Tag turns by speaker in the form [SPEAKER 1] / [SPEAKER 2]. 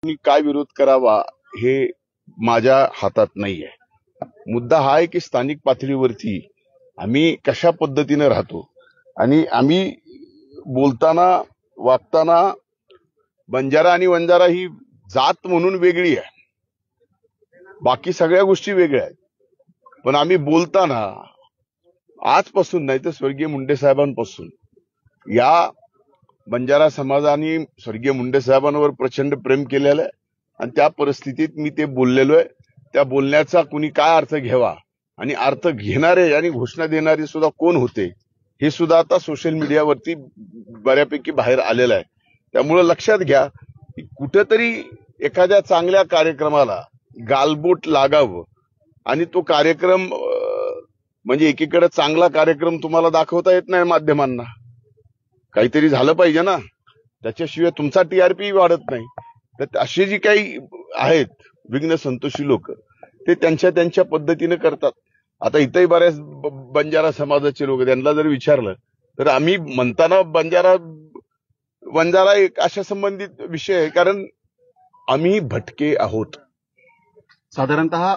[SPEAKER 1] मी काय विरोध करावा हे माझ्या हातात नाहीये। मुद्दा हा आहे की स्थानिक पातळीवरती आम्ही कशा पद्धतीने राहतो आणि आम्ही बोलताना वागताना बंजारा आणि वंजारा ही जात म्हणून वेगळी आहे, बाकी सगळ्या गोष्टी वेगळ्या आहेत। पण आम्ही बोलताना आजपासून नाही तर स्वर्गीय मुंडे साहेबांपासून या बंजारा समाजाने स्वर्गीय मुंडे साहेबांवर प्रचंड प्रेम केलेलं आहे आणि त्या परिस्थितीत मी ते बोललेलो आहे। त्या बोलण्याचा कुणी काय अर्थ घ्यावा आणि अर्थ घेणारे आणि घोषणा देणारे सुद्धा कोण होते हे सुद्धा आता सोशल मीडियावरती बऱ्यापैकी बाहेर आलेलं आहे। त्यामुळे लक्षात घ्या की कुठेतरी एखाद्या चांगल्या कार्यक्रमाला गालबोट लागावं आणि तो कार्यक्रम म्हणजे एकीकडे चांगला कार्यक्रम तुम्हाला दाखवता येत नाही माध्यमांना, काहीतरी झालं पाहिजे ना, त्याच्याशिवाय तुमचा टीआरपी वाढत नाही। तर असे जी काही आहेत विघ्न संतोषी लोक ते त्यांच्या पद्धतीने करतात। आता इथंही बऱ्याच बंजारा समाजाचे लोक, त्यांना जर विचारलं तर आम्ही म्हणताना वंजारा एक अशा संबंधित विषय आहे, कारण आम्ही भटके आहोत।
[SPEAKER 2] साधारणतः